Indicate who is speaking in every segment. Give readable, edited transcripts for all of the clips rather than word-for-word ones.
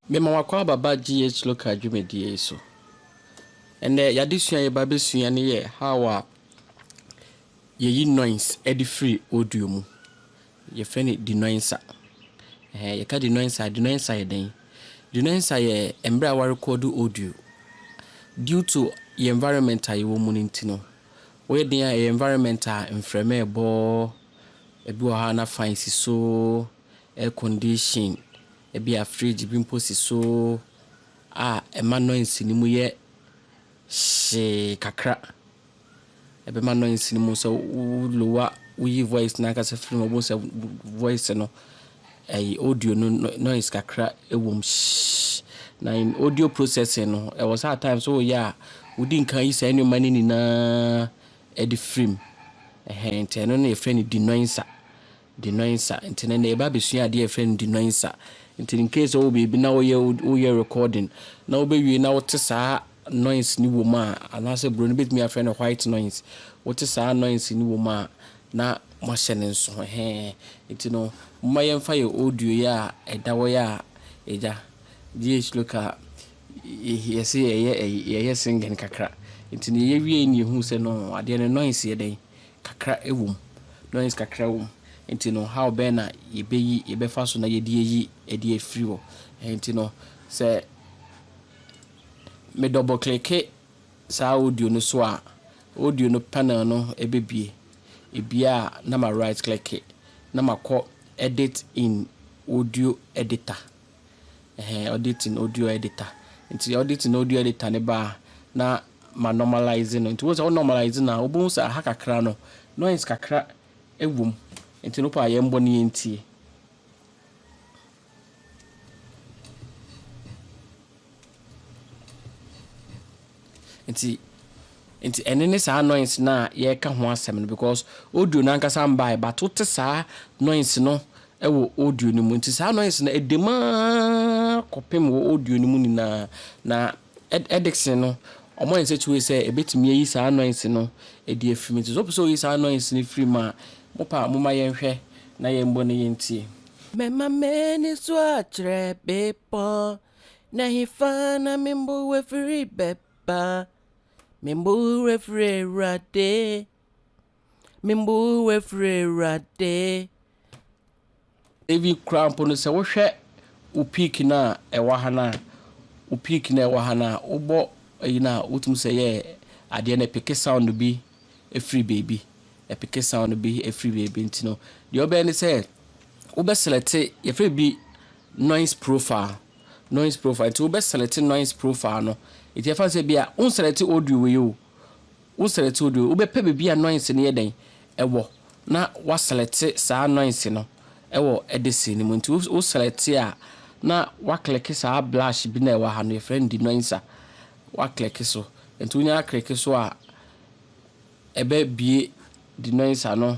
Speaker 1: Mema wakwa baba Ghlocaltutorial dwumedie so. Ene yadesua ye babesua ne ye how a ye noise edi free audio mu. Ye frɛ Denoise. Ye ka Denoise ye den. Denoise ye embra wa record audio due to the environment a ye wo mu ntino. We den a environment a mframa ebo ebi wa ha na fine si so air condition ebi a fridge bi mposi so ema noise ni mu ye she kakra ebe ma noise ni mu so lower we voice na kasa film obo se voice no audio no noise kakra ewom na in audio processing no it was at times so yeah we didn't can use any money na edit film nteno na friend Denoise ntene na eba besua ade friend Denoise ntene in case o be na wo ye recording na wo be wi na wo te saa noise ni wo ma anase bro no betimi afre no white noise wo te saa noise ni wo ma na mo hyene nso ntino mma ye mfa ye audio ya eda wo ya eja Ghlocaltutorial yesi ye singing kakra ntine ye wie ni hu se no ade ne noise ye den kakra ewum noise kakra ewum ntino how be na ye be fa so na ye die free wo ntino se me double click sa audio no so a audio no panel no ebebie ebia na ma right click na makọ edit in audio editor editing audio editor nti editing audio editor ne ba na ma normalize no nti wo say normalize na obo sa ha kakra no noise kakra ewum nti no pa ye mbo ne ntie nti enene sa noise na ye ka ho asem no because audio na nkasa mbai but what sa noise no ewo audio ni mu nti sa noise na edema kopem wo audio ni mu ni na ediction no omo en setu say ebetimi yi sa noise no edi afimi nti so yi sa noise ni free ma mopa moma ye nhwe na ye mbo ne yentie mema meni so atre bepo na hifana membo we free bepa membo we free rade membo we free rade evi cramp no se wo hwe o peak na e wa hana o peak na e wa hana ubo ina utum se ye ade na pick sound bi e free baby e pick sound bi e free baby ntino de obe ni se wo be select ye free bi noise profile to be select noise profile no it ye fa se bia un select audio we yo un select audio wo be pe bia noise ne ye den e wo na wa select sa noise no ewo edisi ni muntu wo select a na wa click sa blush bi na wa ha no friend Denoise wa click so entu nya click so a ebe bie Denoise no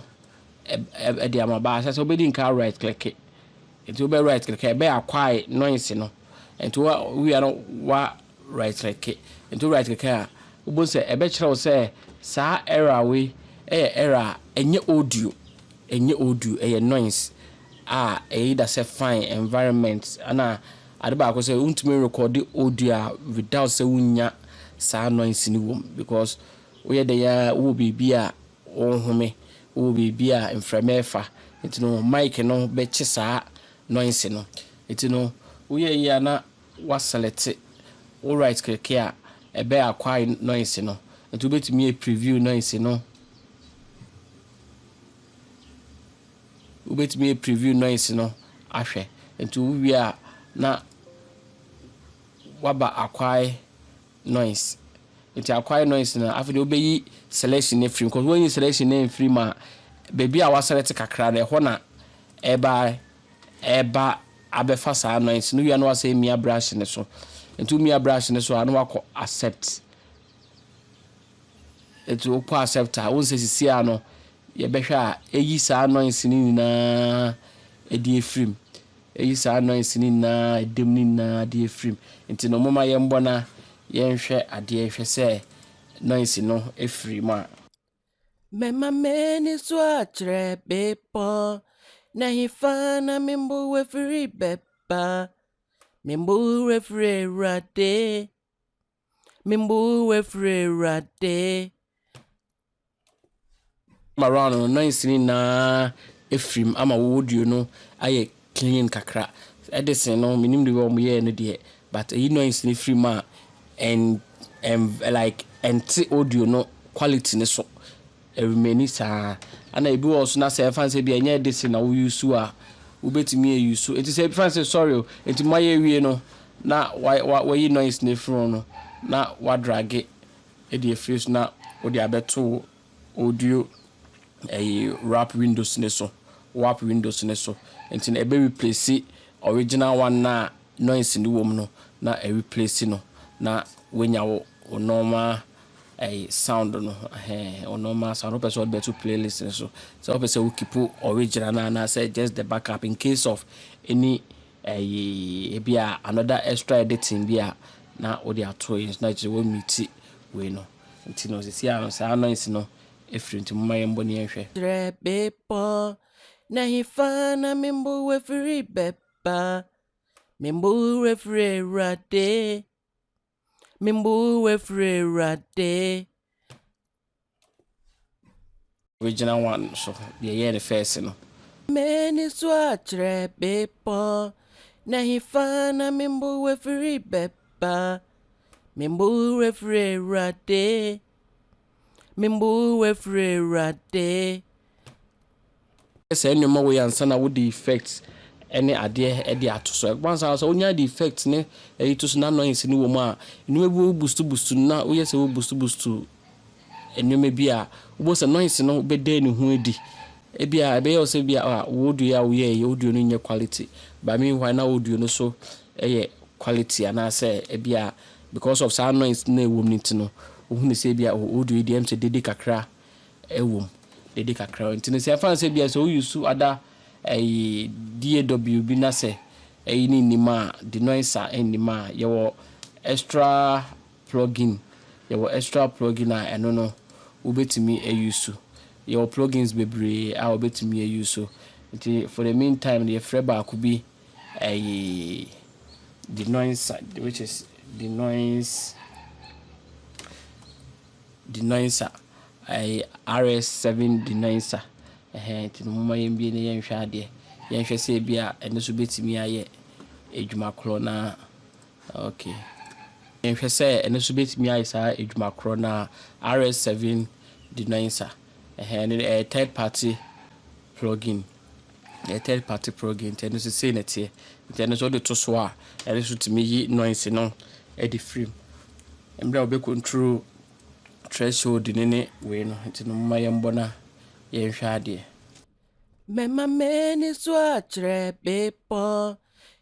Speaker 1: e de amaba so obedi nka right click entu be right click ebe acquire noise no entu we are wa right click entu right click a ubo se ebe kire se sa error we error enye audio noise either say fine environment ana adeba ko say untumi record audio without say unya sa noise ni wom because we dey ya wo bibia ohome wo bibia mframefa etino mic no be che sa noise no etino we ya na wa select all right click here e be acquire noise no etu betimi preview noise no ubetimi preview noise no ahwe entu wi a na waba acquire noise enti acquire noise na afide obeyi selection ne free because when you selection ne free ma baby a wa select kakra na ho na eba abefa sa noise no wi na wa say mia brush ne so entu mia brush ne so ana wako accept etu okọ accept a won se sisi a no ye behwa eyi sa noise ni na edi frame eyi sa noise ni na edem ni na edi frame enti no moma ye mbona ye nhwe ade hwe se noise no e free ma mema meni so atre bepo na hifana membo we free bepa Mimbu refre rade. Mimbu refre rade. Around no nice na efrim ama wodio no aye clean kakra. Edison no minim de wo ye no de but you know it's free ma and like enti audio no quality ne so remain sa ana ebi also na say fancy bi enya Edison na wo use a wo betimi use it say fancy sorry enti maye wie no na why you noise ne from no na wa drag e de face na wo de abeto audio wrap windows ne so enti na ebe replace original one na noise ni wom no na replace no na wenya wo normal sound no normal sound person better playlist so person will keep original na say just the backup in case of any bia another extra editing bia na o dey ato is na je we meet we no nti no se sia noise no efrint mma yembo ne ehwe trebepo na hifana membo we free bepa membo refre rade membo refre rade original one so the first no many so trebepo na hifana membo we free bepa membo refre rade membo refre rade say no more we answer na with the effects any ade e dey ato so once also onya the effects ne e to so na noise ni wo mu a enu ebu boost na wo yes we boost enu me bia wo say noise no be dey ni hu edi e bia e be yo say bia audio ya wo ye audio no nye quality but me why na audio no so quality and I say e bia because of sound noise na ewom nti no wo hu ne say bia audio dey say dede kakra ewom dede kakra nti ne say fan say bia so use other DAW bi na say ni nima Denoise nima your extra plugin a eno no ubetimi use your plugins bebre a ubetimi use so for the meantime the freba could be Denoise which is Denoise RS7 Denoise nti no mama yembi ne yenhwe ade yenhwe se bia ene so betimi aye edwuma kro na okay yenhwe se ene so betimi aye sa edwuma kro na RS7 Denoise ne third party plugin ene so say netie ene so de to so a ene so timi yi noise no e de free embra obe control threshold ne we no nti no mama yembo na yenhwe ade mema meni so trebepo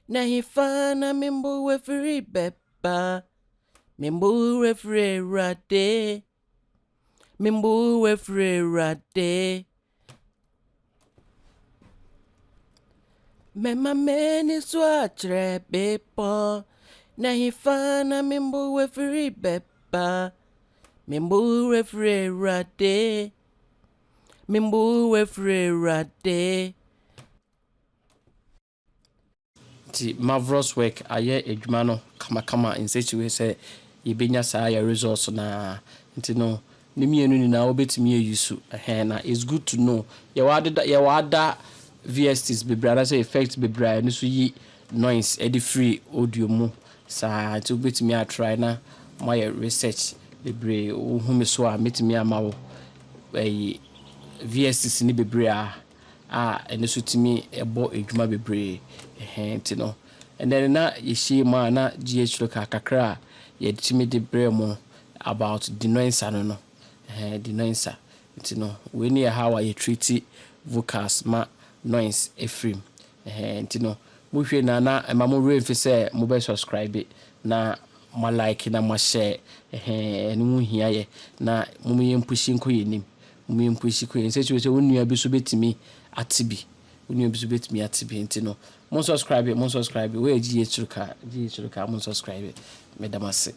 Speaker 1: na hifana membo we free bepa membo refre rade membo refre rade mema meni so trebepo na hifana membo we free bepa membo refre rade membo refre rade ti marvelous work aye edwuma no kama in such way say yebenya saa ya results na nti no ne mienu ni na obetimi use na it's good to know ya wada VSTs bebra say effects bebra ni so yi noise edi free audio mu saa ti obetimi a try na my research bebre hu me so a metimi amawo VSTs ni bebre a ene so timi ebo edwuma bebre nti no and then na yeshi ma na Ghlocaltutorial kakra ye timi de bremo about Denoise no Denoise nti no we ni how I treat vocals ma noise efrim nti no mo hwe na ma mo refi say mo be subscribe na ma like na ma share enu mu hia ye na mo yem pushi nko yenim mo yem pushi ko yen say wonu abi so betimi atibi nti no mo subscribe we Ghlocaltutorial mo subscribe me damase